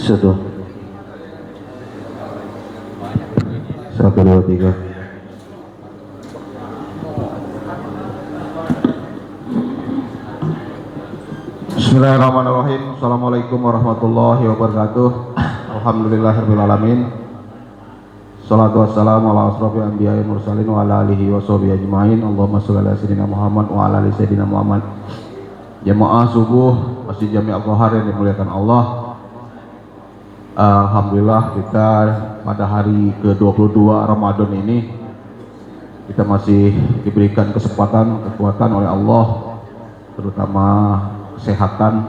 Satu, dua, tiga. Bismillahirrahmanirrahim. Assalamualaikum warahmatullahi wabarakatuh. Alhamdulillahirrahmanirrahim. Salatu wassalamu ala asrofil anbiya'i mursalin wa ala alihi wa sahbihi ajma'in. Allahumma sholli ala sayyidina Muhammad wa ala ali sayyidina Muhammad. Jamaah subuh Masjid Jami Al-Qahar yang dimuliakan Allah. Alhamdulillah kita pada hari ke-22 Ramadan ini kita masih diberikan kesempatan, kekuatan oleh Allah, terutama kesehatan.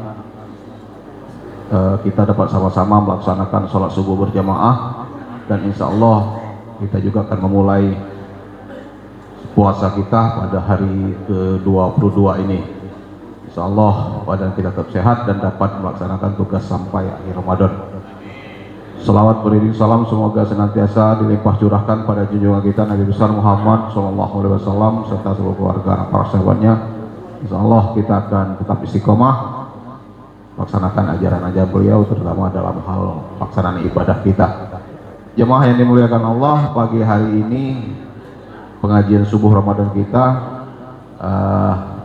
Kita dapat sama-sama melaksanakan sholat subuh berjamaah, dan insya Allah kita juga akan memulai puasa kita pada hari ke-22 ini. Insya Allah badan kita tetap sehat dan dapat melaksanakan tugas sampai akhir Ramadan. Salawat beriring salam semoga senantiasa dilimpah curahkan pada junjungan kita Nabi besar Muhammad SAW serta seluruh keluarga para sahabatnya. Insya Allah kita akan tetap istiqomah laksanakan ajaran-ajaran beliau, terutama dalam hal pelaksanaan ibadah kita. Jemaah yang dimuliakan Allah, pagi hari ini pengajian subuh Ramadan kita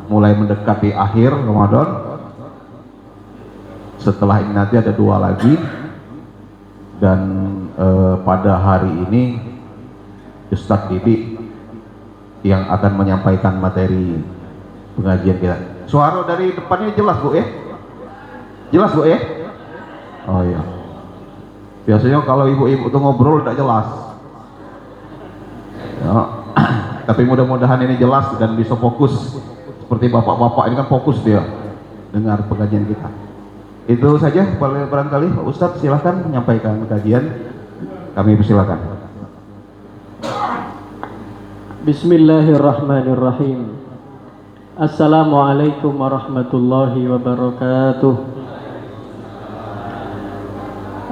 mulai mendekati akhir Ramadan. Setelah ini nanti ada 2 lagi. Dan pada hari ini Ustadz Didi yang akan menyampaikan materi pengajian kita. Suara dari depannya jelas Bu ya? Jelas Bu ya? Oh iya. Biasanya kalau ibu-ibu tuh ngobrol tidak jelas ya. Tapi mudah-mudahan ini jelas dan bisa fokus. Seperti bapak-bapak ini kan fokus dia dengar pengajian kita. Itu saja barangkali Pak Ustadz, silahkan menyampaikan kajian. Kami persilakan. Bismillahirrahmanirrahim. Assalamualaikum warahmatullahi wabarakatuh.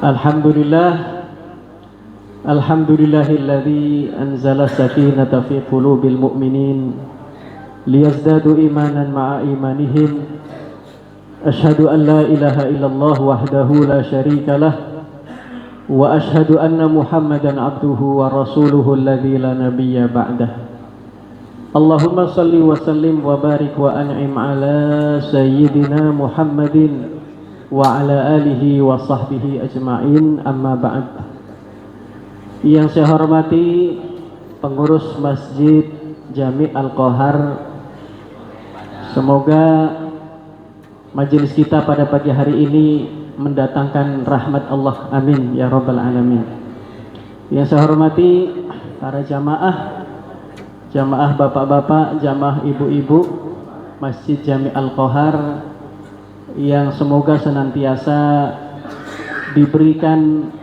Alhamdulillah, alhamdulillahilladzi anzala sakinata fi qulubil mu'minin liyazdadu imanan ma'a imanihim. Ashhadu an la ilaha illallah wahdahu la syarika lah wa ashhadu anna Muhammadan abduhu wa rasuluhu alladzi la nabiyya ba'dah. Allahumma salli wa sallim wa barik wa an'im ala sayyidina Muhammadin wa ala alihi wa sahbihi ajma'in, amma ba'd. Yang saya hormati pengurus Masjid Jami Al-Qahar, semoga majelis kita pada pagi hari ini mendatangkan rahmat Allah, amin ya rabbal alamin. Yang saya hormati para jamaah bapak-bapak, jamaah ibu-ibu Masjid Jami Al-Qahar, yang semoga senantiasa diberikan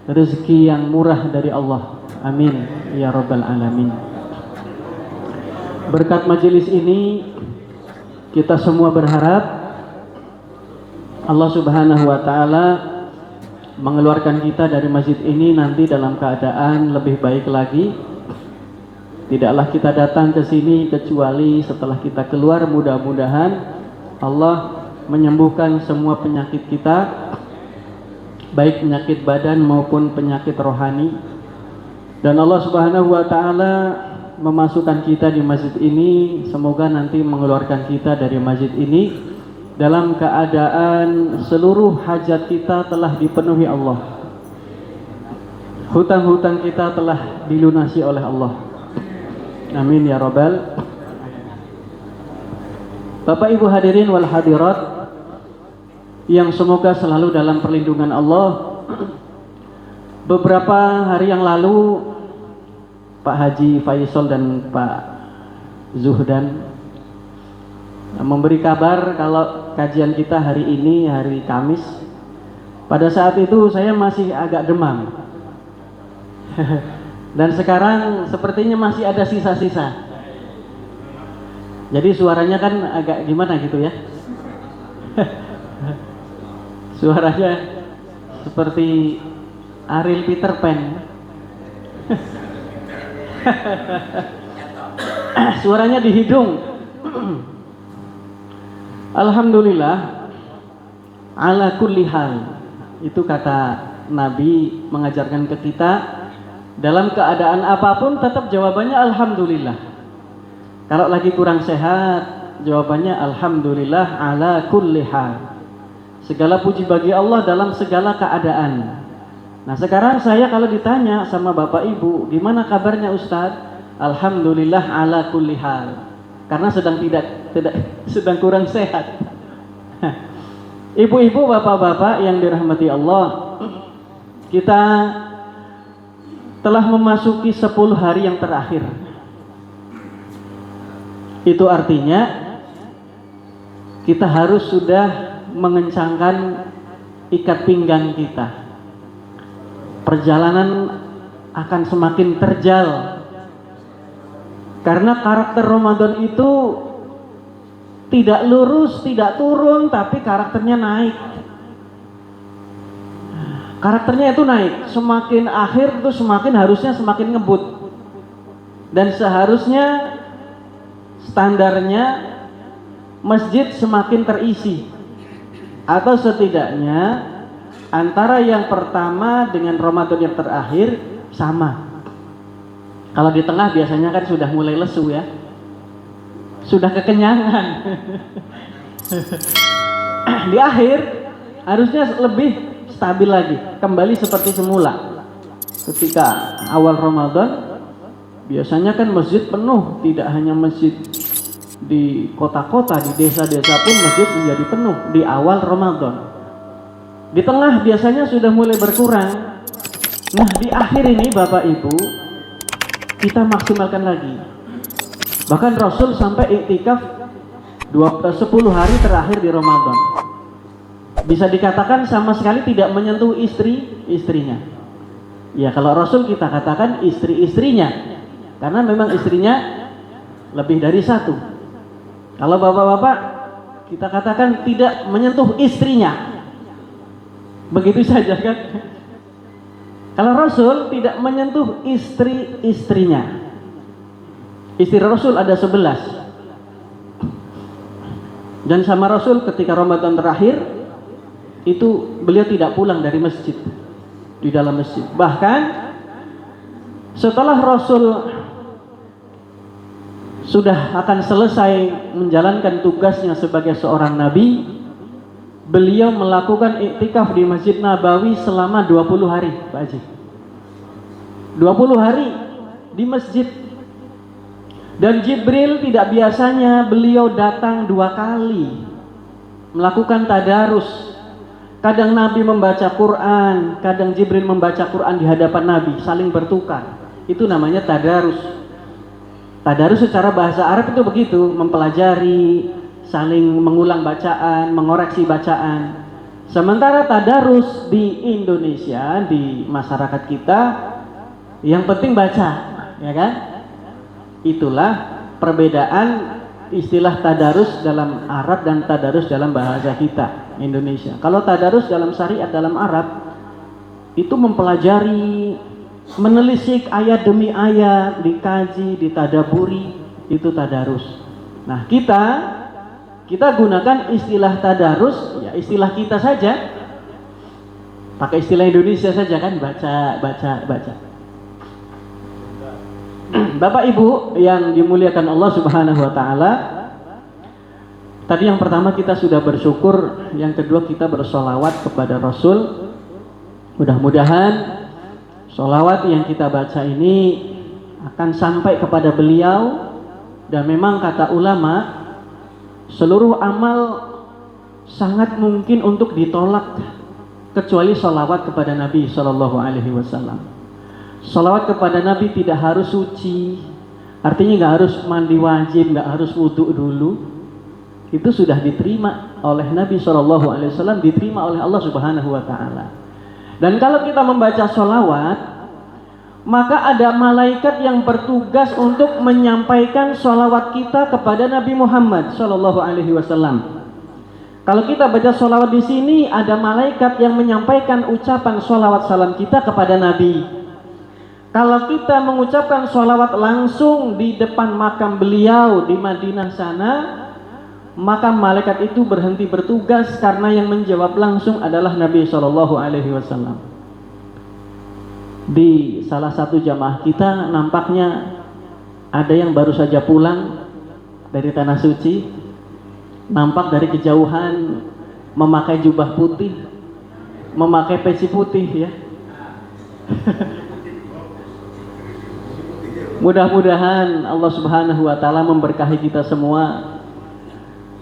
rezeki yang murah dari Allah, amin ya rabbal alamin. Berkat majelis ini kita semua berharap Allah Subhanahu wa Ta'ala mengeluarkan kita dari masjid ini nanti dalam keadaan lebih baik lagi. Tidaklah kita datang ke sini kecuali setelah kita keluar, mudah-mudahan Allah menyembuhkan semua penyakit kita, baik penyakit badan maupun penyakit rohani. Dan Allah Subhanahu wa Ta'ala memasukkan kita di masjid ini, semoga nanti mengeluarkan kita dari masjid ini dalam keadaan seluruh hajat kita telah dipenuhi Allah, hutang-hutang kita telah dilunasi oleh Allah, amin ya rabbal. Bapak ibu hadirin wal hadirat yang semoga selalu dalam perlindungan Allah. Beberapa hari yang lalu Pak Haji Faisal dan Pak Zuhdan memberi kabar kalau kajian kita hari ini hari Kamis. Pada saat itu saya masih agak demam. Dan sekarang sepertinya masih ada sisa-sisa. Jadi suaranya kan agak gimana gitu ya. Suaranya seperti Ariel Peter Pan. Suaranya di hidung. Alhamdulillah ala kulli hal. Itu kata Nabi mengajarkan ke kita, dalam keadaan apapun tetap jawabannya alhamdulillah. Kalau lagi kurang sehat, jawabannya alhamdulillah ala kulli hal. Segala puji bagi Allah dalam segala keadaan. Nah sekarang saya kalau ditanya sama Bapak Ibu, gimana kabarnya Ustadz? Alhamdulillah ala kulli hal. Karena sedang kurang sehat. Ibu-ibu, bapak-bapak yang dirahmati Allah, kita telah memasuki 10 hari yang terakhir. Itu artinya kita harus sudah mengencangkan ikat pinggang kita. Perjalanan akan semakin terjal. Karena karakter Ramadan itu tidak lurus, tidak turun, tapi karakternya naik. Karakternya itu naik. Semakin akhir itu harusnya semakin ngebut. Dan seharusnya standarnya masjid semakin terisi. Atau setidaknya antara yang pertama dengan Ramadan yang terakhir sama. Kalau di tengah biasanya kan sudah mulai lesu ya. Sudah kekenyangan. Di akhir harusnya lebih stabil lagi, kembali seperti semula. Ketika awal Ramadan biasanya kan masjid penuh, tidak hanya masjid di kota-kota, di desa-desa pun masjid menjadi penuh di awal Ramadan. Di tengah biasanya sudah mulai berkurang. Nah di akhir ini Bapak Ibu, kita maksimalkan lagi. Bahkan Rasul sampai iktikaf 10 hari terakhir di Ramadan. Bisa dikatakan sama sekali tidak menyentuh istrinya. Ya kalau Rasul kita katakan istri-istrinya, karena memang istrinya lebih dari satu. Kalau bapak-bapak kita katakan tidak menyentuh istrinya, begitu saja kan. Kalau Rasul tidak menyentuh istri-istrinya. Istri Rasul ada 11. Dan sama Rasul ketika Ramadan terakhir itu beliau tidak pulang dari masjid, di dalam masjid. Bahkan setelah Rasul sudah akan selesai menjalankan tugasnya sebagai seorang nabi, beliau melakukan iktikaf di Masjid Nabawi selama 20 hari, Pak Haji. 20 hari di masjid. Dan Jibril tidak biasanya beliau datang 2 kali melakukan tadarus. Kadang Nabi membaca Quran, kadang Jibril membaca Quran di hadapan Nabi, saling bertukar. Itu namanya tadarus. Tadarus secara bahasa Arab itu begitu, mempelajari, saling mengulang bacaan, mengoreksi bacaan. Sementara tadarus di Indonesia, di masyarakat kita, yang penting baca, ya kan? Itulah perbedaan istilah tadarus dalam Arab dan tadarus dalam bahasa kita Indonesia. Kalau tadarus dalam syariat dalam Arab itu mempelajari, menelisik ayat demi ayat, dikaji, ditadaburi, itu tadarus. Nah, kita gunakan istilah tadarus, ya istilah kita saja. Pakai istilah Indonesia saja kan, baca. Bapak Ibu yang dimuliakan Allah Subhanahu wa taala, tadi yang pertama kita sudah bersyukur, yang kedua kita bersolawat kepada Rasul. Mudah-mudahan solawat yang kita baca ini akan sampai kepada beliau. Dan memang kata ulama, seluruh amal sangat mungkin untuk ditolak kecuali sholawat kepada Nabi Shallallahu Alaihi Wasallam. Sholawat kepada Nabi tidak harus suci, artinya nggak harus mandi wajib, nggak harus wudhu dulu. Itu sudah diterima oleh Nabi Shallallahu Alaihi Wasallam, diterima oleh Allah Subhanahu Wa Taala. Dan kalau kita membaca sholawat, maka ada malaikat yang bertugas untuk menyampaikan sholawat kita kepada Nabi Muhammad Shallallahu Alaihi Wasallam. Kalau kita baca sholawat di sini, ada malaikat yang menyampaikan ucapan sholawat salam kita kepada Nabi. Kalau kita mengucapkan sholawat langsung di depan makam beliau di Madinah sana, maka malaikat itu berhenti bertugas karena yang menjawab langsung adalah Nabi Shallallahu Alaihi Wasallam. Di salah satu jamaah kita nampaknya ada yang baru saja pulang dari tanah suci. Nampak dari kejauhan memakai jubah putih, memakai peci putih ya. Mudah-mudahan Allah Subhanahu Wa Taala memberkahi kita semua,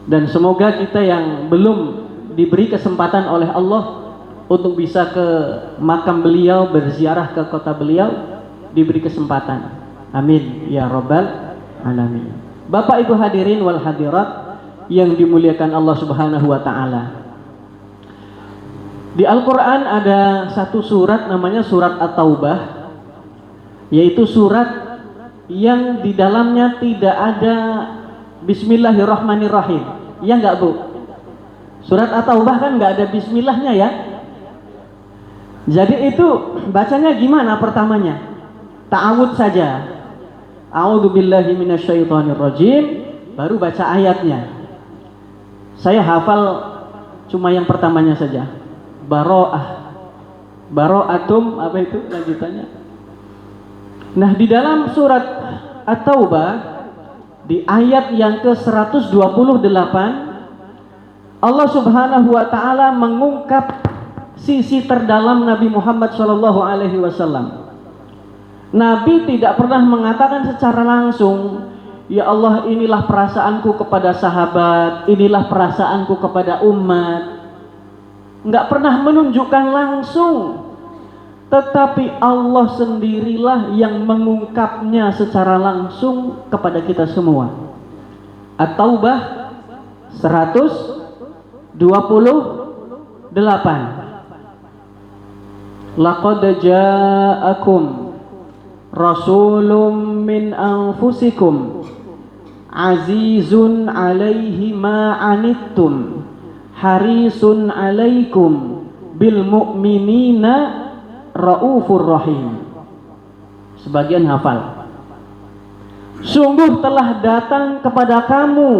dan semoga kita yang belum diberi kesempatan oleh Allah untuk bisa ke makam beliau, berziarah ke kota beliau, diberi kesempatan. Amin ya rabbal alamin. Bapak Ibu hadirin wal hadirat yang dimuliakan Allah Subhanahu Wa Taala. Di Al-Quran ada satu surat namanya surat At-Taubah, yaitu surat yang di dalamnya tidak ada Bismillahirrahmanirrahim. Ya enggak Bu? Surat At-Taubah kan enggak ada Bismillahnya ya. Jadi itu bacanya gimana pertamanya? Ta'awud saja. A'udzubillahi minasyaitonirrajim, baru baca ayatnya. Saya hafal cuma yang pertamanya saja. Baro'ah. Baro'atum, apa itu lanjutannya? Nah, di dalam surat At-Taubah di ayat yang ke-128 Allah Subhanahu Wa Taala mengungkap sisi terdalam Nabi Muhammad Shallallahu Alaihi Wasallam. Nabi tidak pernah mengatakan secara langsung, ya Allah, inilah perasaanku kepada sahabat, inilah perasaanku kepada umat. Enggak pernah menunjukkan langsung, tetapi Allah sendirilah yang mengungkapnya secara langsung kepada kita semua. At-Taubah 128. Laqad ja'akum rasulun min anfusikum azizun alaihi ma anittum harisun alaikum bil mu'minina raufur rahim. Sebagian hafal. Sungguh telah datang kepada kamu,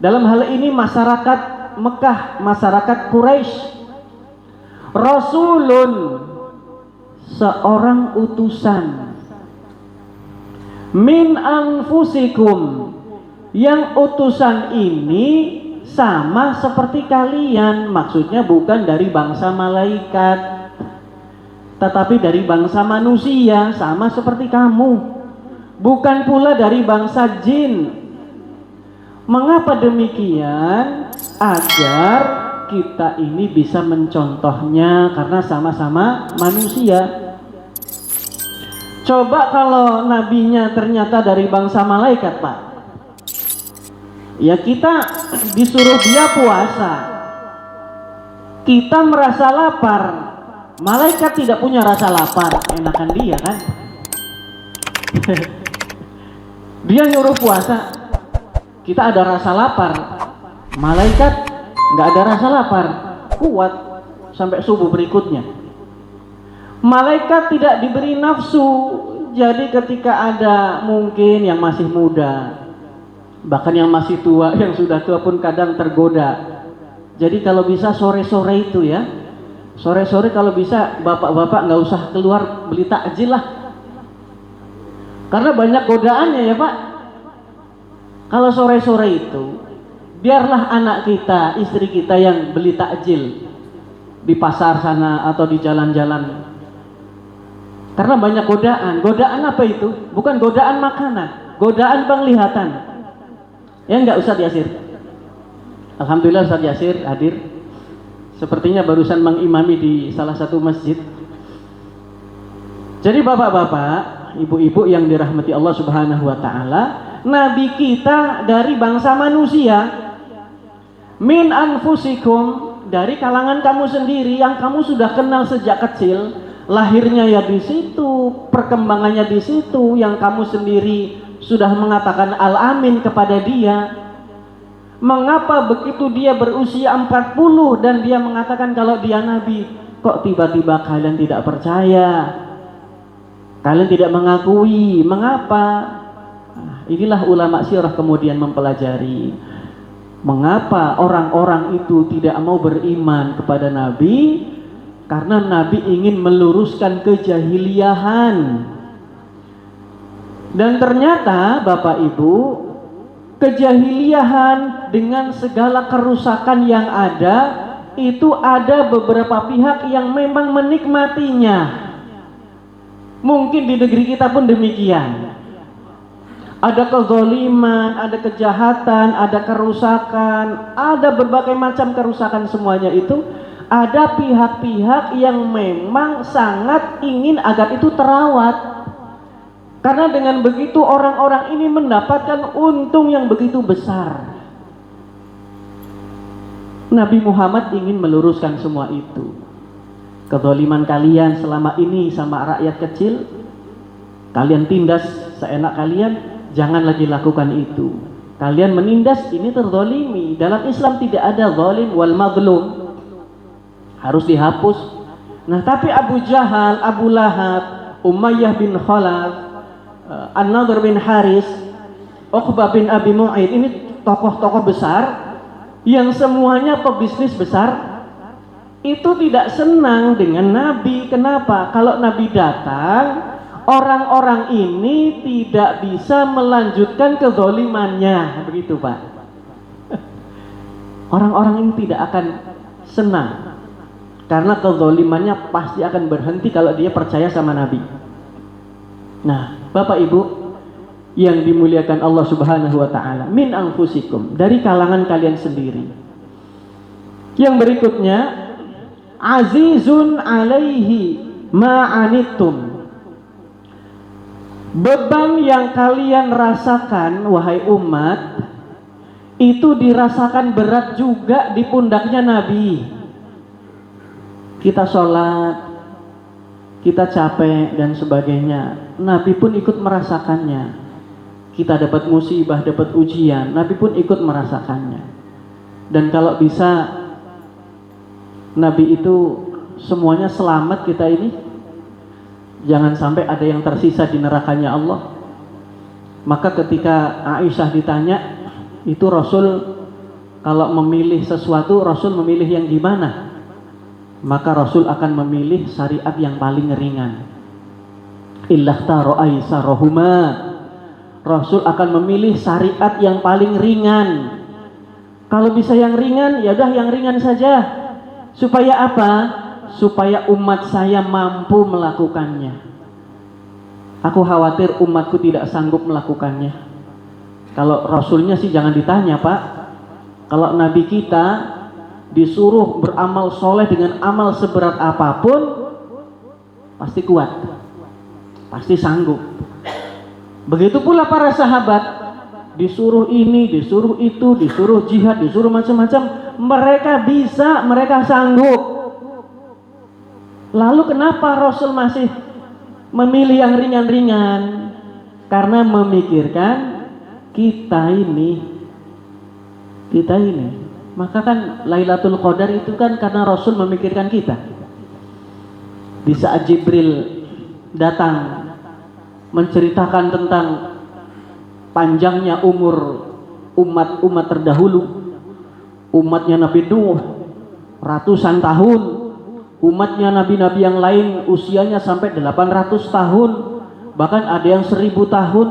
dalam hal ini masyarakat Mekah, masyarakat Quraisy, rasulun, seorang utusan, min anfusikum, yang utusan ini sama seperti kalian, maksudnya bukan dari bangsa malaikat, tetapi dari bangsa manusia, sama seperti kamu, bukan pula dari bangsa jin. Mengapa demikian? Agar kita ini bisa mencontohnya, karena sama-sama manusia. Coba kalau nabinya ternyata dari bangsa malaikat, Pak, ya kita disuruh dia puasa, kita merasa lapar, malaikat tidak punya rasa lapar, enakan dia kan. Dia nyuruh puasa, kita ada rasa lapar, malaikat nggak ada rasa lapar, kuat sampai subuh berikutnya. Malaikat tidak diberi nafsu, jadi ketika ada mungkin yang masih muda, bahkan yang masih tua, yang sudah tua pun kadang tergoda. Jadi kalau bisa sore-sore itu ya, sore-sore kalau bisa bapak-bapak nggak usah keluar beli takjil lah, karena banyak godaannya ya Pak. Kalau sore-sore itu biarlah anak kita, istri kita yang beli takjil di pasar sana atau di jalan-jalan. Karena banyak godaan. Godaan apa itu? Bukan godaan makanan, godaan penglihatan. Ya enggak Ustaz Yasir? Alhamdulillah Ustaz Yasir hadir. Sepertinya barusan mengimami di salah satu masjid. Jadi bapak-bapak, ibu-ibu yang dirahmati Allah Subhanahu wa taala, nabi kita dari bangsa manusia, min anfusikum, dari kalangan kamu sendiri yang kamu sudah kenal sejak kecil, lahirnya ya di situ, perkembangannya di situ, yang kamu sendiri sudah mengatakan al-amin kepada dia. Mengapa begitu dia berusia 40 dan dia mengatakan kalau dia nabi, kok tiba-tiba kalian tidak percaya? Kalian tidak mengakui, mengapa? Nah, inilah ulama sirah kemudian mempelajari mengapa orang-orang itu tidak mau beriman kepada nabi, karena nabi ingin meluruskan kejahiliahan. Dan ternyata Bapak Ibu, kejahiliahan dengan segala kerusakan yang ada, itu ada beberapa pihak yang memang menikmatinya. Mungkin di negeri kita pun demikian. Ada kezaliman, ada kejahatan, ada kerusakan, ada berbagai macam kerusakan, semuanya itu ada pihak-pihak yang memang sangat ingin agar itu terawat. Karena dengan begitu orang-orang ini mendapatkan untung yang begitu besar. Nabi Muhammad ingin meluruskan semua itu. Kezaliman kalian selama ini sama rakyat kecil, kalian tindas seenak kalian, jangan lagi lakukan itu. Kalian menindas, ini terzalimi. Dalam Islam tidak ada zalim wal mazlum, harus dihapus. Nah, tapi Abu Jahal, Abu Lahab, Umayyah bin Khalaf, An-Nadhr bin Haris, Uqbah bin Abi Mu'aid, ini tokoh-tokoh besar yang semuanya pebisnis besar, itu tidak senang dengan Nabi. Kenapa? Kalau Nabi datang, orang-orang ini tidak bisa melanjutkan kezalimannya, begitu Pak. Orang-orang ini tidak akan senang, karena kezalimannya pasti akan berhenti kalau dia percaya sama Nabi. Nah, Bapak Ibu yang dimuliakan Allah Subhanahu wa taala, min anfusikum, dari kalangan kalian sendiri. Yang berikutnya, azizun alaihi ma'anittum, beban yang kalian rasakan wahai umat itu dirasakan berat juga di pundaknya Nabi. Kita sholat, kita capek dan sebagainya, Nabi pun ikut merasakannya. Kita dapat musibah, dapat ujian, Nabi pun ikut merasakannya. Dan kalau bisa Nabi itu semuanya selamat, kita ini jangan sampai ada yang tersisa di nerakanya Allah. Maka ketika Aisyah ditanya, itu Rasul kalau memilih sesuatu, Rasul memilih yang gimana? Maka Rasul akan memilih syariat yang paling ringan. Illahtaru aisarahuma, Rasul akan memilih syariat yang paling ringan. Kalau bisa yang ringan, ya udah yang ringan saja. Supaya apa? Supaya umat saya mampu melakukannya. Aku khawatir umatku tidak sanggup melakukannya. Kalau Rasulnya sih jangan ditanya Pak. Kalau Nabi kita disuruh beramal soleh dengan amal seberat apapun, pasti kuat, pasti sanggup. Begitu pula para sahabat, disuruh ini, disuruh itu, disuruh jihad, disuruh macam-macam, mereka bisa, mereka sanggup. Lalu kenapa Rasul masih memilih yang ringan-ringan? Karena memikirkan kita ini. Maka kan Lailatul Qadar itu kan karena Rasul memikirkan kita. Di saat Jibril datang menceritakan tentang panjangnya umur umat-umat terdahulu, umatnya Nabi Nuh ratusan tahun, umatnya nabi-nabi yang lain usianya sampai 800 tahun, bahkan ada yang 1000 tahun.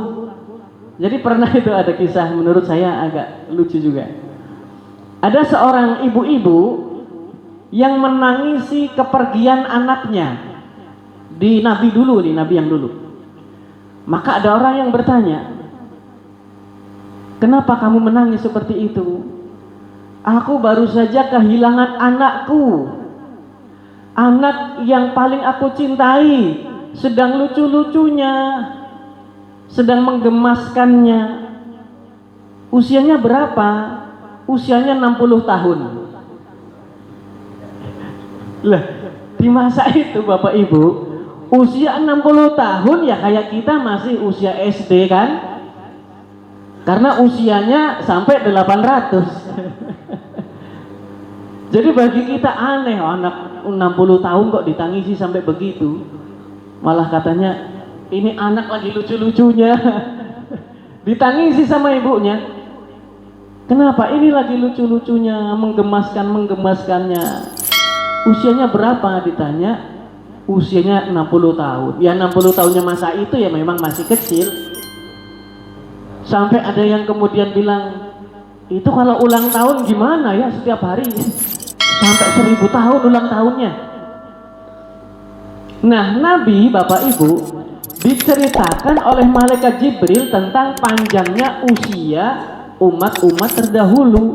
Jadi pernah itu ada kisah menurut saya agak lucu juga. Ada seorang ibu-ibu yang menangisi kepergian anaknya di Nabi dulu, di Nabi yang dulu. Maka ada orang yang bertanya, kenapa kamu menangis seperti itu? Aku baru saja kehilangan anakku, anak yang paling aku cintai, sedang lucu-lucunya, sedang menggemaskannya. Usianya berapa? Usianya 60 tahun. Lah, di masa itu Bapak Ibu, usia 60 tahun ya kayak kita masih usia SD kan? Karena usianya sampai 800. Jadi bagi kita aneh, anak 60 tahun kok ditangisi sampai begitu. Malah katanya, ini anak lagi lucu-lucunya. Ditangisi sama ibunya. Kenapa? Ini lagi lucu-lucunya, menggemaskannya. Usianya berapa? Ditanya. Usianya 60 tahun. Ya 60 tahunnya masa itu ya memang masih kecil. Sampai ada yang kemudian bilang, itu kalau ulang tahun gimana ya setiap hari? Sampai 1000 tahun ulang tahunnya. Nah, Nabi, Bapak Ibu, diceritakan oleh malaikat Jibril tentang panjangnya usia umat-umat terdahulu.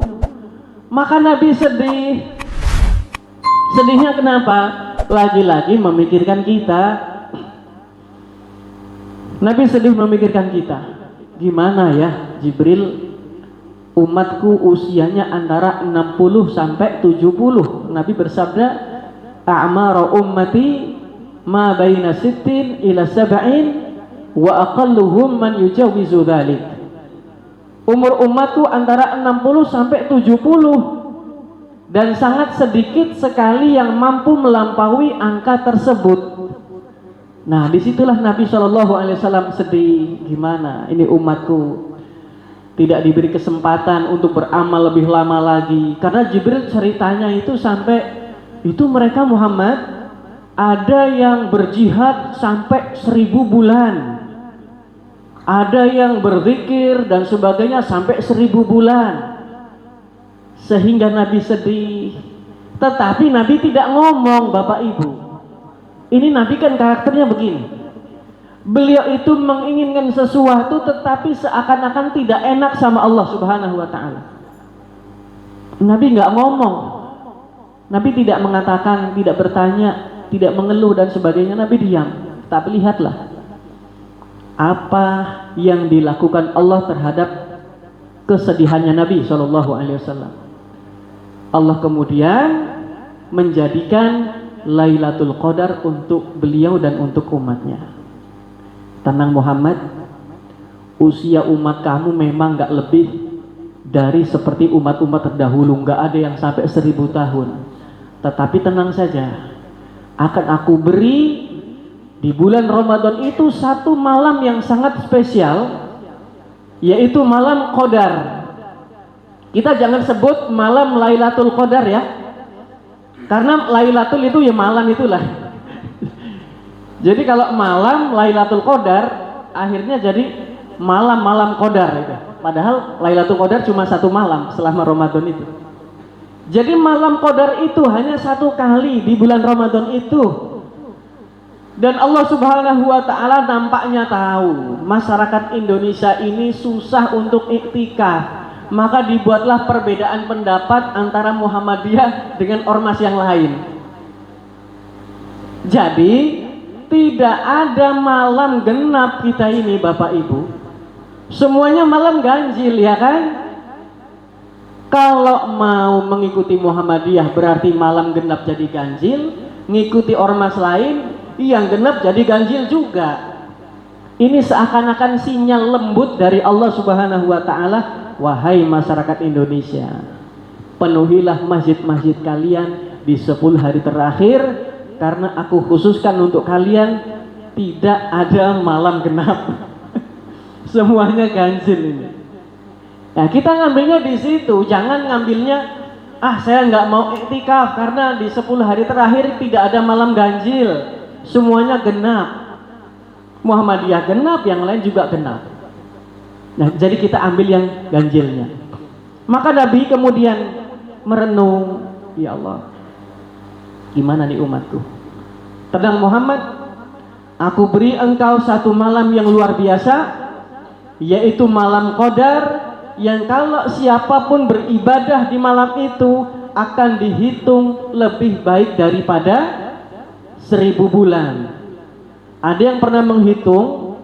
Maka Nabi sedih. Sedihnya kenapa? Lagi-lagi memikirkan kita. Nabi sedih memikirkan kita. Gimana ya Jibril, umatku usianya antara 60 sampai 70. Nabi bersabda, a'maru ummati ma baina sittin ila sab'in wa aqalluhum man yujawizu dzalik. Umur umatku antara 60 sampai 70 dan sangat sedikit sekali yang mampu melampaui angka tersebut. Nah, disitulah Nabi SAW sedih. Gimana ini umatku tidak diberi kesempatan untuk beramal lebih lama lagi. Karena Jibril ceritanya itu sampai itu mereka Muhammad ada yang berjihad sampai 1000 bulan, ada yang berzikir dan sebagainya sampai 1000 bulan, sehingga Nabi sedih. Tetapi Nabi tidak ngomong, Bapak Ibu. Ini Nabi kan karakternya begini. Beliau itu menginginkan sesuatu tetapi seakan-akan tidak enak sama Allah Subhanahu wa ta'ala. Nabi nggak ngomong. Nabi tidak mengatakan, tidak bertanya, tidak mengeluh dan sebagainya. Nabi diam. Tapi lihatlah apa yang dilakukan Allah terhadap kesedihannya Nabi SAW. Allah kemudian menjadikan Lailatul Qadar untuk beliau dan untuk umatnya. Tenang Muhammad, usia umat kamu memang gak lebih dari seperti umat-umat terdahulu, gak ada yang sampai 1000 tahun. Tetapi tenang saja, akan aku beri di bulan Ramadan itu satu malam yang sangat spesial, yaitu malam Qadar. Kita jangan sebut malam Lailatul Qadar ya, karena Lailatul itu ya malam itulah. Jadi kalau malam Lailatul Qadar akhirnya jadi malam-malam Qadar itu. Padahal Lailatul Qadar cuma satu malam selama Ramadan itu. Jadi malam Qadar itu hanya satu kali di bulan Ramadan itu. Dan Allah Subhanahu wa ta'ala nampaknya tahu masyarakat Indonesia ini susah untuk iktikaf. Maka dibuatlah perbedaan pendapat antara Muhammadiyah dengan ormas yang lain. Jadi tidak ada malam genap kita ini Bapak Ibu. Semuanya malam ganjil ya kan? Kalau mau mengikuti Muhammadiyah berarti malam genap jadi ganjil, ngikuti ormas lain yang genap jadi ganjil juga. Ini seakan-akan sinyal lembut dari Allah Subhanahu wa ta'ala. Wahai masyarakat Indonesia, penuhilah masjid-masjid kalian di 10 hari terakhir, karena aku khususkan untuk kalian tidak ada malam genap. Semuanya ganjil ini. Nah, kita ngambilnya di situ, jangan ngambilnya saya nggak mau iktikaf karena di 10 hari terakhir tidak ada malam ganjil, semuanya genap. Muhammadiyah genap, yang lain juga genap. Nah, jadi kita ambil yang ganjilnya. Maka Nabi kemudian merenung, ya Allah, gimana nih umatku? Tenang Muhammad, aku beri engkau satu malam yang luar biasa, yaitu malam Qadar yang kalau siapapun beribadah di malam itu akan dihitung lebih baik daripada 1000 bulan. Ada yang pernah menghitung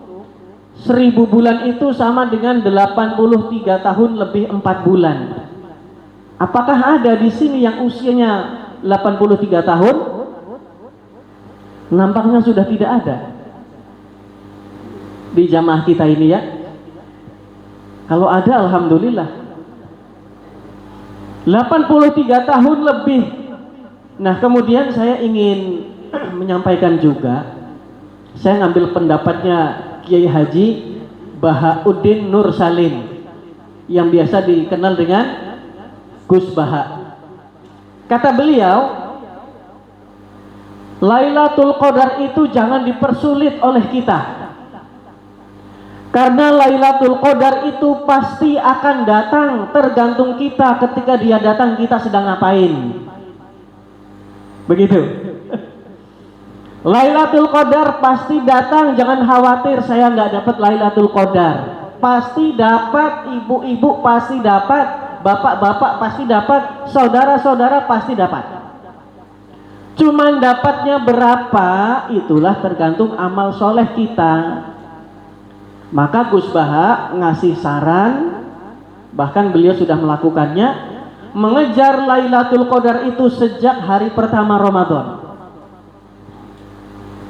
1000 bulan itu sama dengan 83 tahun lebih 4 bulan. Apakah ada di sini yang usianya 83 tahun? Nampaknya sudah tidak ada di jamaah kita ini ya. Kalau ada, alhamdulillah. 83 tahun lebih. Nah, kemudian saya ingin menyampaikan juga, saya ngambil pendapatnya Kiai Haji Bahauddin Nur Salim yang biasa dikenal dengan Gus Baha. Kata beliau, Lailatul Qadar itu jangan dipersulit oleh kita. Karena Lailatul Qadar itu pasti akan datang, tergantung kita ketika dia datang kita sedang ngapain. Begitu. Lailatul Qadar pasti datang, jangan khawatir saya nggak dapat Lailatul Qadar. Pasti dapat, ibu-ibu pasti dapat, bapak-bapak pasti dapat, saudara-saudara pasti dapat. Cuman dapatnya berapa, itulah tergantung amal soleh kita. Maka Gus Baha ngasih saran, bahkan beliau sudah melakukannya, mengejar Lailatul Qadar itu sejak hari pertama Ramadan.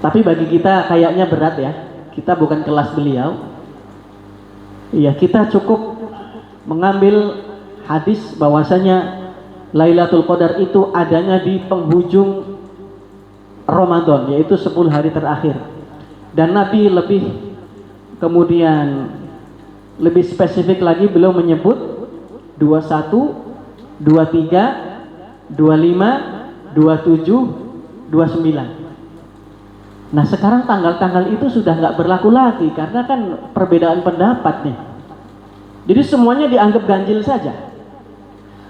Tapi bagi kita kayaknya berat ya, kita bukan kelas beliau. Ya, kita cukup mengambil hadis bahwasanya Lailatul Qadar itu adanya di penghujung Ramadan, yaitu 10 hari terakhir. Dan Nabi kemudian lebih spesifik lagi, beliau menyebut 21, 23, 25, 27, 29. Nah, sekarang tanggal-tanggal itu sudah nggak berlaku lagi karena kan perbedaan pendapat nih. Jadi semuanya dianggap ganjil saja.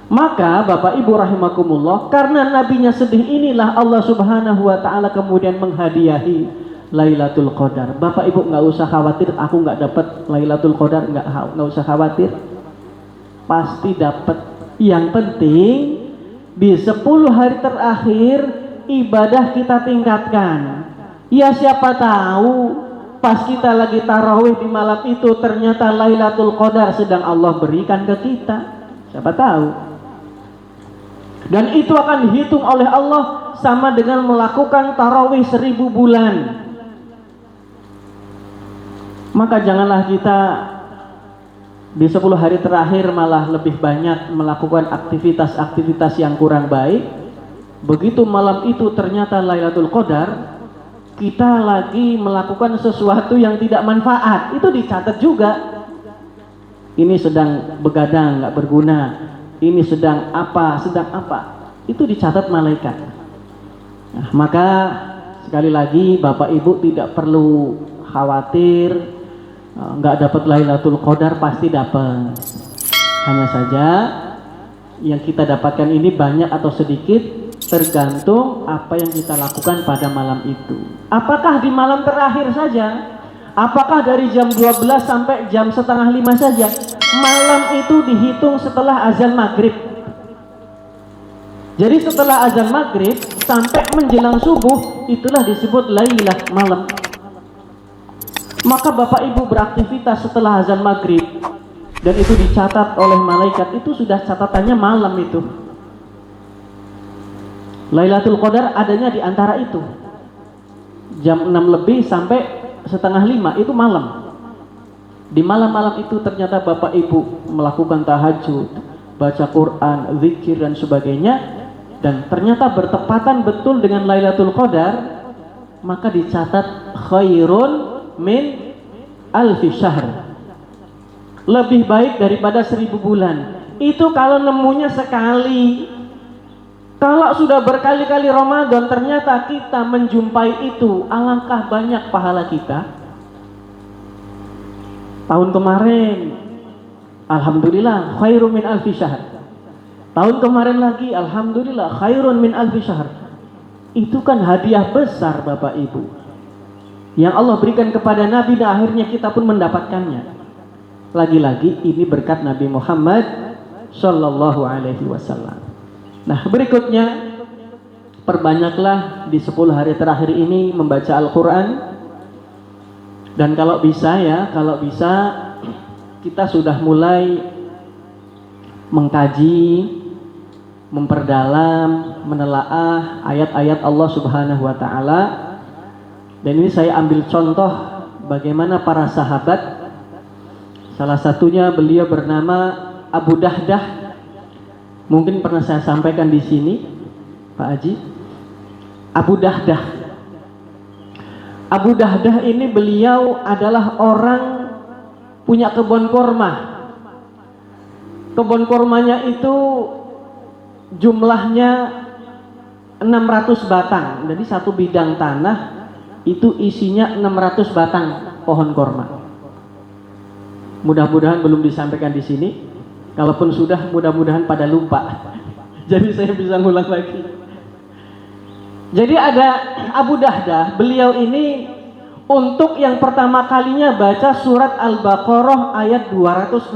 Maka Bapak Ibu rahimakumullah, karena nabinya sedih inilah Allah Subhanahu wa taala kemudian menghadiahi Lailatul Qadar. Bapak Ibu nggak usah khawatir, aku nggak dapat Lailatul Qadar, nggak usah khawatir. Pasti dapat. Yang penting di 10 hari terakhir ibadah kita tingkatkan. Ya, siapa tahu pas kita lagi tarawih di malam itu ternyata Lailatul Qadar sedang Allah berikan ke kita. Siapa tahu. Dan itu akan dihitung oleh Allah sama dengan melakukan tarawih 1000 bulan. Maka janganlah kita di 10 hari terakhir malah lebih banyak melakukan aktivitas-aktivitas yang kurang baik. Begitu malam itu ternyata Lailatul Qadar, kita lagi melakukan sesuatu yang tidak manfaat, itu dicatat juga. Ini sedang begadang, nggak berguna. Ini sedang apa, itu dicatat malaikat. Nah, maka sekali lagi Bapak Ibu tidak perlu khawatir, nggak dapat Lailatul Qadar, pasti dapat. Hanya saja yang kita dapatkan ini banyak atau sedikit tergantung apa yang kita lakukan pada malam itu. Apakah di malam terakhir saja? Apakah dari jam 12 sampai jam setengah 5 saja? Malam itu dihitung setelah azan maghrib. Jadi setelah azan maghrib sampai menjelang subuh, itulah disebut lailah, malam. Maka Bapak Ibu beraktivitas setelah azan maghrib, dan itu dicatat oleh malaikat, itu sudah catatannya malam itu. Lailatul Qadar adanya di antara itu, jam 6 lebih sampai setengah 5, itu malam. Di malam-malam itu ternyata Bapak Ibu melakukan tahajud, baca Quran, zikir dan sebagainya, dan ternyata bertepatan betul dengan Lailatul Qadar, maka dicatat khairun min alfi syahr, lebih baik daripada 1000 bulan. Itu kalau nemunya sekali. Kalau sudah berkali-kali Ramadan ternyata kita menjumpai itu, alangkah banyak pahala kita. Tahun kemarin alhamdulillah khairun min alfi syahr. Tahun kemarin lagi alhamdulillah khairun min alfi syahr. Itu kan hadiah besar Bapak Ibu yang Allah berikan kepada Nabi, dan akhirnya kita pun mendapatkannya. Lagi-lagi ini berkat Nabi Muhammad Shallallahu Alaihi Wasallam. Nah, berikutnya, perbanyaklah di 10 hari terakhir ini membaca Al-Quran. Dan kalau bisa kita sudah mulai mengkaji, memperdalam, menelaah ayat-ayat Allah Subhanahu wa taala. Dan ini saya ambil contoh bagaimana para sahabat, salah satunya beliau bernama Abu Dahdah. Mungkin pernah saya sampaikan di sini, Pak Haji. Abu Dahdah. Abu Dahdah ini beliau adalah orang punya kebun kurma. Kebun kurmanya itu jumlahnya 600 batang. Jadi satu bidang tanah itu isinya 600 batang pohon kurma. Mudah-mudahan belum disampaikan di sini. Kalaupun sudah, mudah-mudahan pada lupa. Jadi saya bisa ngulang lagi. Jadi ada Abu Dahdah, beliau ini untuk yang pertama kalinya baca surat Al-Baqarah ayat 245.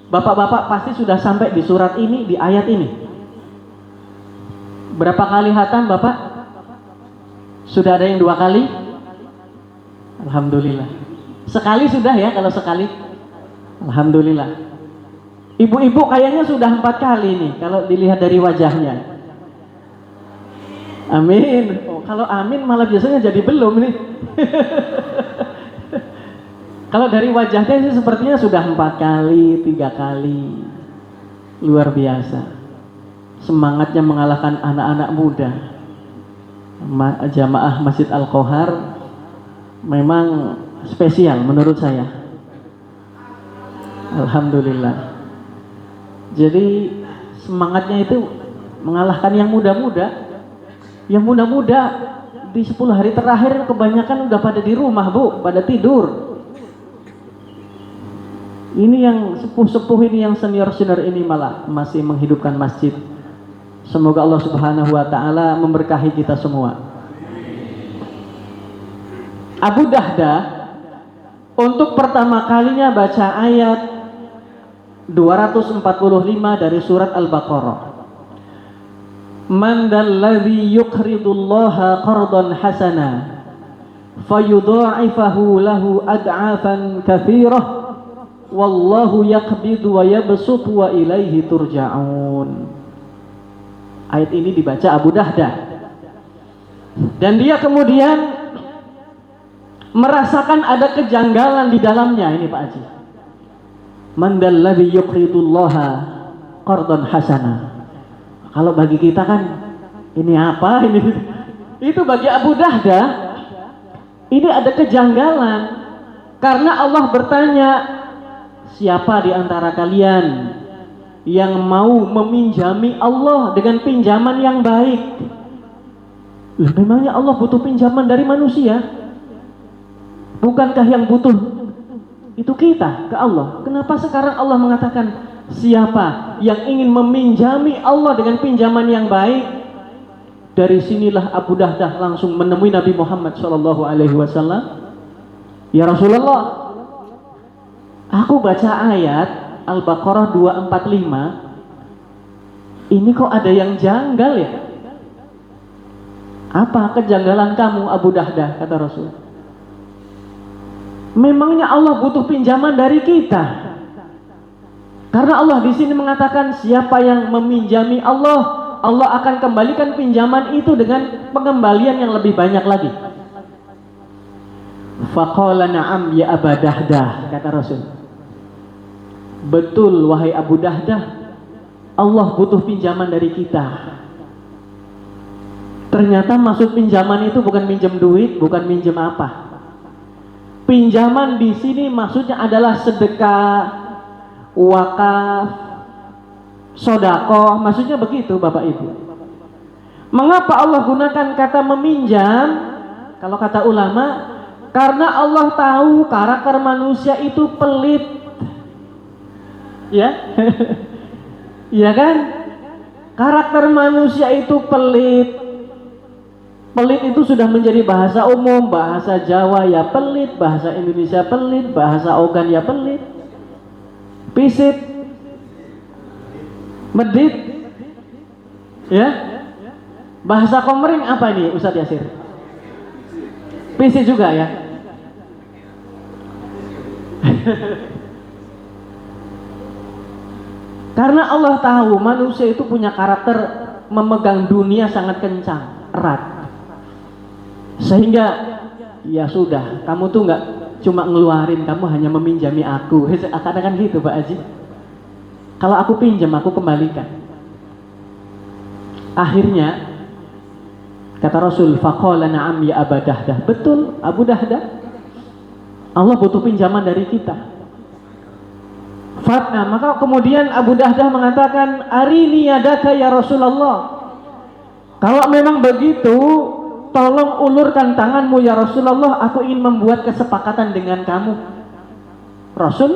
Bapak-bapak pasti sudah sampai di surat ini, di ayat ini. Berapa kali hatam Bapak? Sudah ada yang 2 kali? Alhamdulillah. Sekali sudah ya, kalau sekali? Alhamdulillah. Ibu-ibu kayaknya sudah 4 kali nih, kalau dilihat dari wajahnya. Amin. Oh, kalau amin malah biasanya jadi belum nih. Kalau dari wajahnya sih sepertinya sudah 4 kali, 3 kali. Luar biasa. Semangatnya mengalahkan anak-anak muda. Jamaah Masjid Al-Qohar memang spesial menurut saya. Alhamdulillah. Jadi semangatnya itu mengalahkan yang muda-muda. Yang muda-muda di 10 hari terakhir kebanyakan udah pada di rumah, Bu, pada tidur. Ini yang sepuh-sepuh ini, yang senior-senior ini malah masih menghidupkan masjid. Semoga Allah Subhanahu wa taala memberkahi kita semua. Abu Dahdah untuk pertama kalinya baca ayat 245 dari surat Al-Baqarah. Man dalladzi yuqridullaha qardan hasana fayudha'ifahu lahu ad'afan katsirah wallahu yaqbidu wa yabsutu wa ilaihi turja'un. Ayat ini dibaca Abu Dahdah. Dan dia kemudian merasakan ada kejanggalan di dalamnya ini Pak Haji. Man dalladzi yuqridullaha qardan hasana. Kalau bagi kita kan ini apa ini? Itu bagi Abu Dahdah ini ada kejanggalan karena Allah bertanya, siapa di antara kalian yang mau meminjami Allah dengan pinjaman yang baik? Loh, memangnya Allah butuh pinjaman dari manusia? Bukankah yang butuh itu kita ke Allah? Kenapa sekarang Allah mengatakan siapa yang ingin meminjami Allah dengan pinjaman yang baik? Dari sinilah Abu Dahdah langsung menemui Nabi Muhammad SAW. Ya Rasulullah, aku baca ayat Al-Baqarah 245. Ini kok ada yang janggal ya? Apa kejanggalan kamu Abu Dahdah? Kata Rasul. Memangnya Allah butuh pinjaman dari kita? Karena Allah di sini mengatakan siapa yang meminjami Allah, Allah akan kembalikan pinjaman itu dengan pengembalian yang lebih banyak lagi. Faqala na'am ya Abu Dahdah, kata Rasul. Betul wahai Abu Dahdah, Allah butuh pinjaman dari kita. Ternyata maksud pinjaman itu bukan minjem duit, bukan minjem apa. Pinjaman di sini maksudnya adalah sedekah, wakaf, sodakoh, maksudnya begitu Bapak Ibu. Mengapa Allah gunakan kata meminjam? Kalau kata ulama, karena Allah tahu karakter manusia itu pelit. Ya, iya kan? Karakter manusia itu pelit. Pelit itu sudah menjadi bahasa umum, bahasa Jawa ya pelit, bahasa Indonesia pelit, bahasa Ogan ya pelit. Pisit, medit, ya. Bahasa Komering apa ini Ustadz Yasir? Pisit juga ya. Karena Allah tahu manusia itu punya karakter memegang dunia sangat kencang, erat. Sehingga ya sudah, kamu tuh nggak cuma ngeluarin, kamu hanya meminjami aku. Kadang-kadang gitu Pak Haji. Kalau aku pinjam, aku kembalikan. Akhirnya kata Rasul, faqala na'am ya Aba Dahdah. Betul Abu Dahdah, Allah butuh pinjaman dari kita. Fatna, maka kemudian Abu Dahdah mengatakan, arini yadaka ya Rasulullah. Kalau memang begitu, tolong ulurkan tanganmu ya Rasulullah, aku ingin membuat kesepakatan dengan kamu. Rasul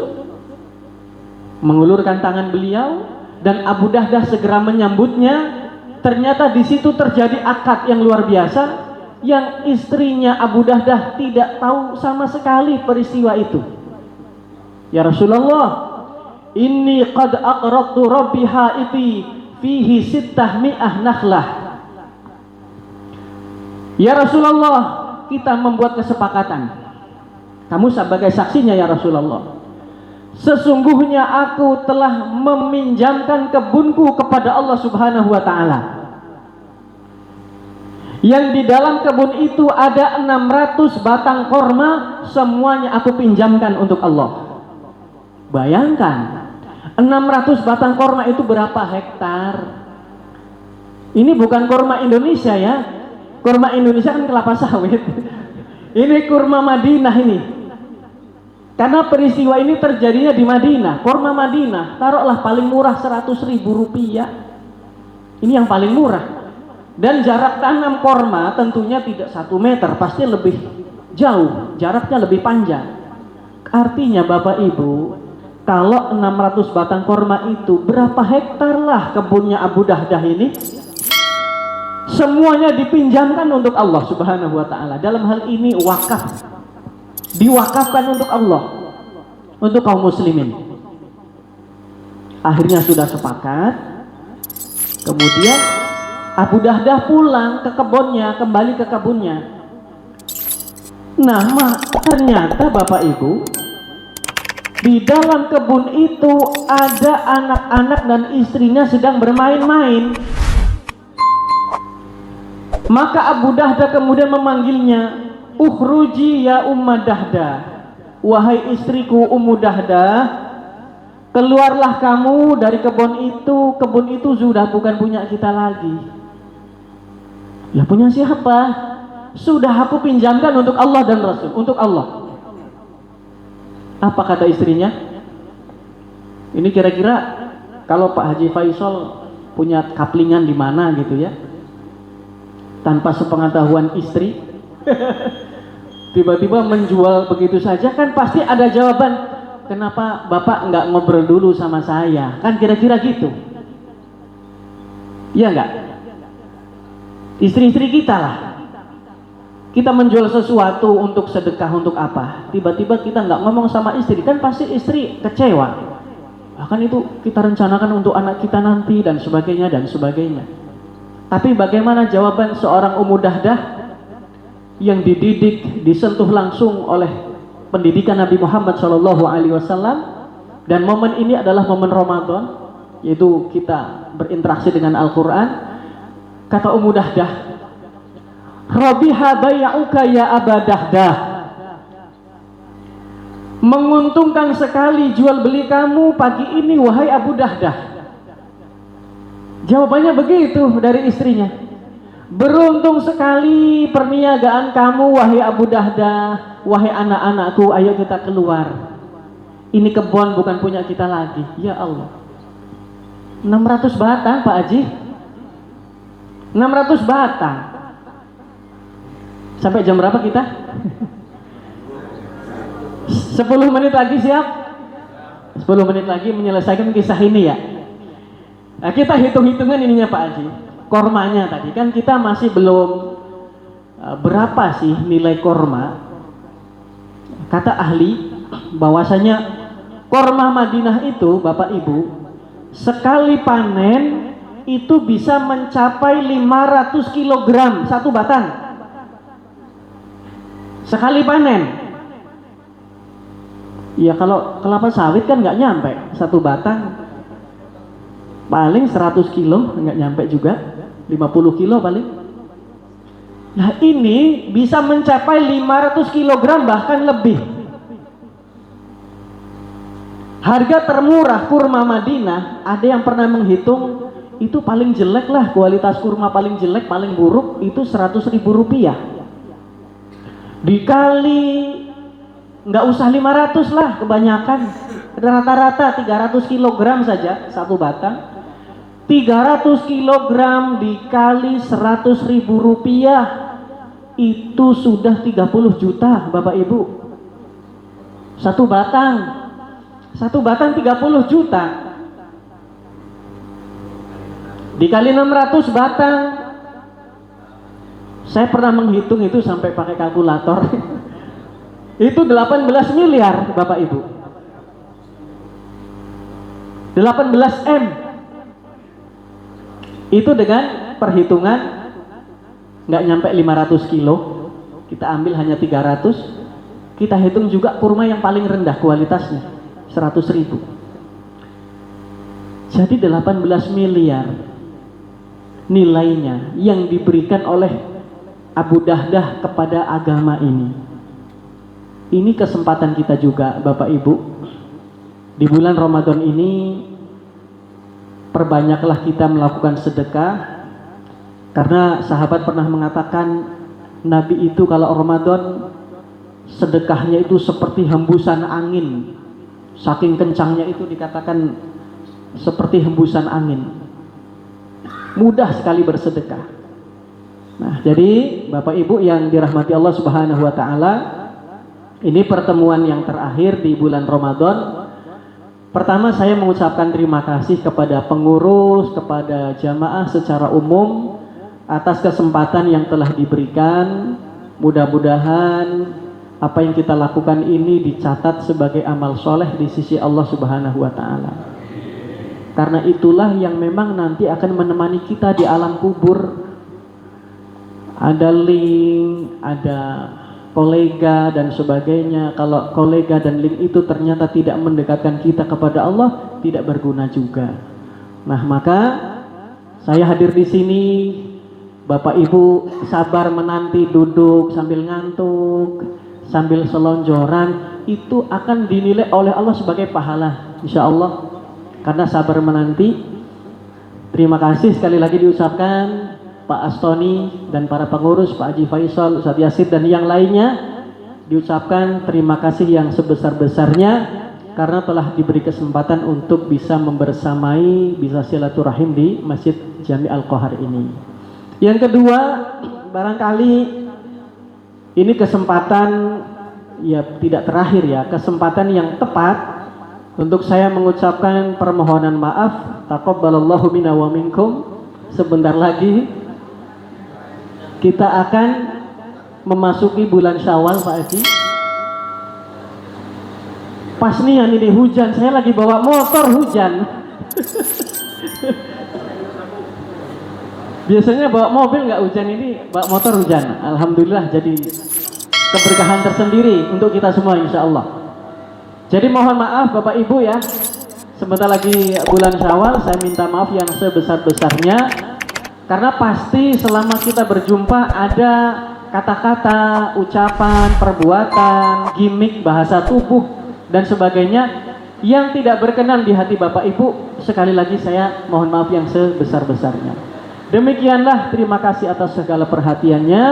mengulurkan tangan beliau dan Abu Dahdah segera menyambutnya. Ternyata di situ terjadi akad yang luar biasa, yang istrinya Abu Dahdah tidak tahu sama sekali peristiwa itu. Ya Rasulullah, inni qad aqradtu rabbi haiti fihi sittah mi'ah nakhlah. Ya Rasulullah, kita membuat kesepakatan. Kamu sebagai saksinya ya Rasulullah. Sesungguhnya aku telah meminjamkan kebunku kepada Allah Subhanahu wa taala. Yang di dalam kebun itu ada 600 batang korma, semuanya aku pinjamkan untuk Allah. Bayangkan, 600 batang korma itu berapa hektar? Ini bukan korma Indonesia ya. Kurma Indonesia kan kelapa sawit. Ini kurma Madinah ini. Karena peristiwa ini terjadinya di Madinah. Kurma Madinah, taruhlah paling murah 100.000 rupiah. Ini yang paling murah. Dan jarak tanam kurma tentunya tidak 1 meter, pasti lebih jauh, jaraknya lebih panjang. Artinya Bapak Ibu, kalau 600 batang kurma itu, berapa hektar lah kebunnya Abu Dahdah ini? Semuanya dipinjamkan untuk Allah Subhanahu wa taala. Dalam hal ini wakaf. Diwakafkan untuk Allah, untuk kaum muslimin. Akhirnya sudah sepakat. Kemudian Abu Dahdah pulang ke kebunnya, kembali ke kebunnya. Nah, ternyata Bapak Ibu, di dalam kebun itu ada anak-anak dan istrinya sedang bermain-main. Maka Abu Dahdah kemudian memanggilnya, ukhruji ya Ummu Dahdah, wahai istriku Ummu Dahdah, keluarlah kamu dari kebun itu sudah bukan punya kita lagi. Ya punya siapa? Sudah aku pinjamkan untuk Allah dan Rasul, untuk Allah. Apa kata istrinya? Ini kira-kira kalau Pak Haji Faisal punya kaplingan di mana gitu ya, tanpa sepengetahuan istri, tiba-tiba menjual begitu saja, kan pasti ada jawaban, kenapa Bapak nggak ngobrol dulu sama saya, kan kira-kira gitu. Iya nggak? Istri-istri kita lah, kita menjual sesuatu untuk sedekah, untuk apa, tiba-tiba kita nggak ngomong sama istri, kan pasti istri kecewa. Bahkan itu kita rencanakan untuk anak kita nanti dan sebagainya dan sebagainya. Tapi bagaimana jawaban seorang Ummu Dahdah yang dididik, disentuh langsung oleh pendidikan Nabi Muhammad SAW, dan momen ini adalah momen Ramadan, yaitu kita berinteraksi dengan Al-Quran. Kata Ummu Dahdah, Rabiha bay'uka ya Aba Dahdah, menguntungkan sekali jual beli kamu pagi ini wahai Abu Dahdah. Jawabannya begitu dari istrinya. Beruntung sekali perniagaan kamu wahai Abu Dahdah, wahai anak-anakku, ayo kita keluar. Ini kebun bukan punya kita lagi. Ya Allah, 600 batang Pak Haji, 600 batang. Sampai jam berapa kita? 10 menit lagi siap? 10 menit lagi menyelesaikan kisah ini ya. Nah, kita hitung-hitungan ininya Pak Haji, kormanya tadi kan kita masih belum berapa sih nilai korma? Kata ahli bahwasanya korma Madinah itu Bapak Ibu sekali panen itu bisa mencapai 500 kg satu batang sekali panen. Ya kalau kelapa sawit kan nggak nyampe satu batang, paling 100 kilo, nggak nyampe juga, 50 kilo paling. Nah ini bisa mencapai 500 kg bahkan lebih. Harga termurah kurma Madinah, ada yang pernah menghitung itu paling jelek lah, kualitas kurma paling jelek, paling buruk itu 100.000 rupiah. Dikali nggak usah 500 lah, kebanyakan rata-rata 300 kg saja satu batang. 300 kg dikali 100.000 rupiah itu sudah 30 juta Bapak Ibu. Satu batang 30 juta dikali 600 batang. Saya pernah menghitung itu sampai pakai kalkulator. Itu 18 miliar Bapak Ibu. 18 M. Itu dengan perhitungan nggak nyampe 500 kilo, kita ambil hanya 300, kita hitung juga kurma yang paling rendah kualitasnya 100.000. Jadi 18 miliar nilainya yang diberikan oleh Abu Dahdah kepada agama ini. Ini kesempatan kita juga Bapak Ibu. Di bulan Ramadan ini perbanyaklah kita melakukan sedekah. Karena sahabat pernah mengatakan Nabi itu kalau Ramadan sedekahnya itu seperti hembusan angin. Saking kencangnya itu dikatakan seperti hembusan angin. Mudah sekali bersedekah. Nah, jadi Bapak Ibu yang dirahmati Allah Subhanahu wa taala, ini pertemuan yang terakhir di bulan Ramadan. Pertama saya mengucapkan terima kasih kepada pengurus, kepada jamaah secara umum atas kesempatan yang telah diberikan. Mudah-mudahan apa yang kita lakukan ini dicatat sebagai amal soleh di sisi Allah Subhanahu wa taala. Karena itulah yang memang nanti akan menemani kita di alam kubur. Ada link, ada kolega dan sebagainya. Kalau kolega dan link itu ternyata tidak mendekatkan kita kepada Allah, tidak berguna juga. Nah, maka saya hadir di sini. Bapak Ibu sabar menanti, duduk sambil ngantuk, sambil selonjoran, itu akan dinilai oleh Allah sebagai pahala, insya Allah. Karena sabar menanti. Terima kasih sekali lagi diucapkan Pak Astoni dan para pengurus, Pak Haji Faisal, Ustadz Yasid dan yang lainnya, diucapkan terima kasih yang sebesar-besarnya karena telah diberi kesempatan untuk bisa membersamai, bisa silaturahim di Masjid Jami Al-Qohar ini. Yang kedua, barangkali ini kesempatan ya tidak terakhir ya, kesempatan yang tepat untuk saya mengucapkan permohonan maaf. Taqabbalallahu minna wa minkum. Sebentar lagi kita akan memasuki bulan Syawal, Pak Haji. Pas nih ini hujan, saya lagi bawa motor hujan. Biasanya bawa mobil nggak hujan, ini bawa motor hujan. Alhamdulillah, jadi keberkahan tersendiri untuk kita semua insya Allah. Jadi mohon maaf Bapak Ibu ya, sebentar lagi bulan Syawal, saya minta maaf yang sebesar-besarnya. Karena pasti selama kita berjumpa ada kata-kata, ucapan, perbuatan, gimmick, bahasa tubuh, dan sebagainya yang tidak berkenan di hati Bapak Ibu. Sekali lagi saya mohon maaf yang sebesar-besarnya. Demikianlah, terima kasih atas segala perhatiannya.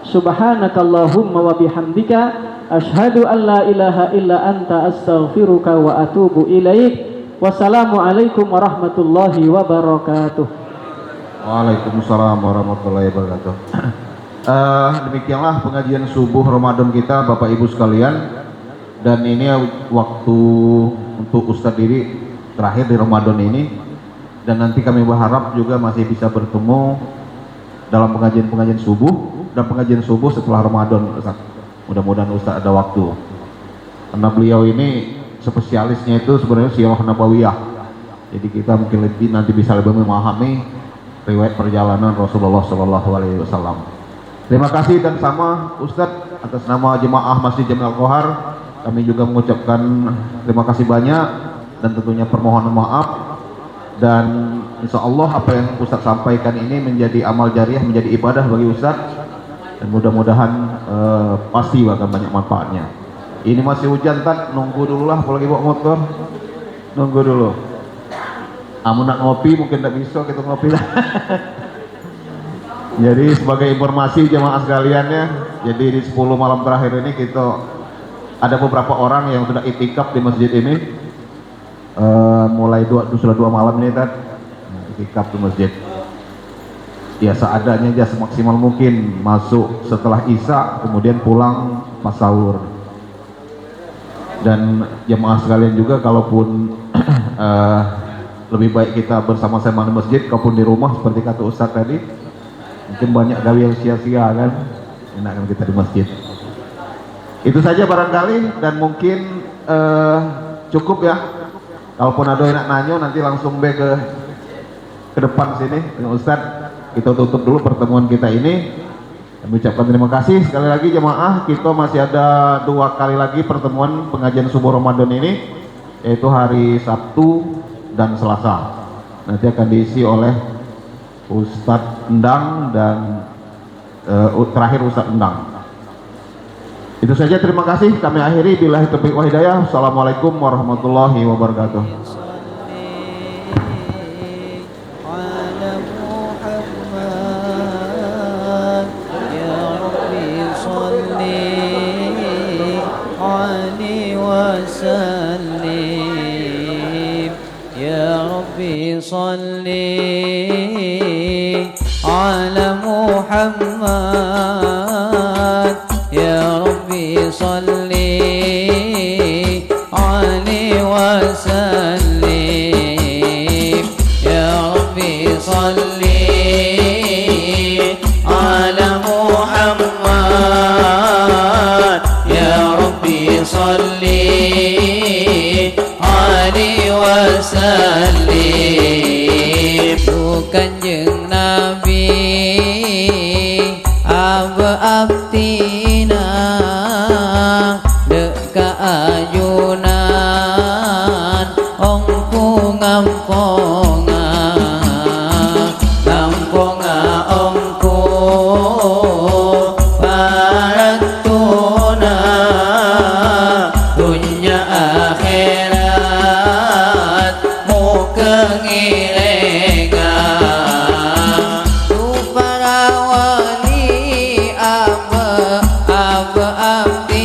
Subhanakallahumma wa bihamdika asyhadu an la ilaha illa anta astaghfiruka wa atubu ilaik. Wassalamualaikum warahmatullahi wabarakatuh. Waalaikumsalam warahmatullahi wabarakatuh. Demikianlah pengajian subuh Ramadan kita Bapak Ibu sekalian. Dan ini waktu untuk Ustadz diri terakhir di Ramadan ini. Dan nanti kami berharap juga masih bisa bertemu dalam pengajian-pengajian subuh. dan pengajian subuh setelah Ramadan, Ustaz. Mudah-mudahan Ustaz ada waktu. Karena beliau ini spesialisnya itu sebenarnya sirah nabawiyah. Jadi kita mungkin lebih nanti bisa lebih memahami riwayat perjalanan Rasulullah Shallallahu Alaihi Wasallam. Terima kasih dan sama Ustadz atas nama jemaah Masjid Jami Al-Qohar, kami juga mengucapkan terima kasih banyak dan tentunya permohonan maaf, dan insya Allah apa yang Ustadz sampaikan ini menjadi amal jariah, menjadi ibadah bagi Ustadz, dan mudah-mudahan pasti akan banyak manfaatnya. Ini masih hujan, Tad, nunggu dulu lah, apalagi bawa motor, nunggu dulu. Amun nak ngopi mungkin tidak bisa kita ngopi lah. Jadi sebagai informasi jemaah sekaliannya, jadi di 10 malam terakhir ini kita ada beberapa orang yang sudah itikaf di masjid ini, mulai sudah 2 malam ini, Tad, itikaf di masjid. Ya seadanya aja, semaksimal mungkin, masuk setelah Isya kemudian pulang pas sahur. Dan jemaah sekalian juga, kalaupun lebih baik kita bersama-sama di masjid kalaupun di rumah, seperti kata Ustadz tadi, mungkin banyak gawe yang sia-sia kan, enakkan kita di masjid. Itu saja barangkali, dan mungkin cukup ya. Kalaupun ada yang nak nanya nanti langsung ke depan sini dengan Ustadz. Kita tutup dulu pertemuan kita ini. Kami ucapkan terima kasih sekali lagi jemaah. Kita masih ada 2 kali lagi pertemuan pengajian subuh Ramadan ini, yaitu hari Sabtu dan Selasa. Nanti akan diisi oleh Ustadz Endang dan terakhir Ustadz Endang. Itu saja, terima kasih. Kami akhiri, billahi taufiq wal hidayah. Assalamualaikum warahmatullahi wabarakatuh. صلي على محمد يا ربي صلي عليه وسلم يا ربي صلي على محمد يا ربي صلي عليه وسلم. Kanjeng Nabi abtina deka ayunan ongku ngamponga ngamponga ongku paratuna dunya akhirat mu kengile abdi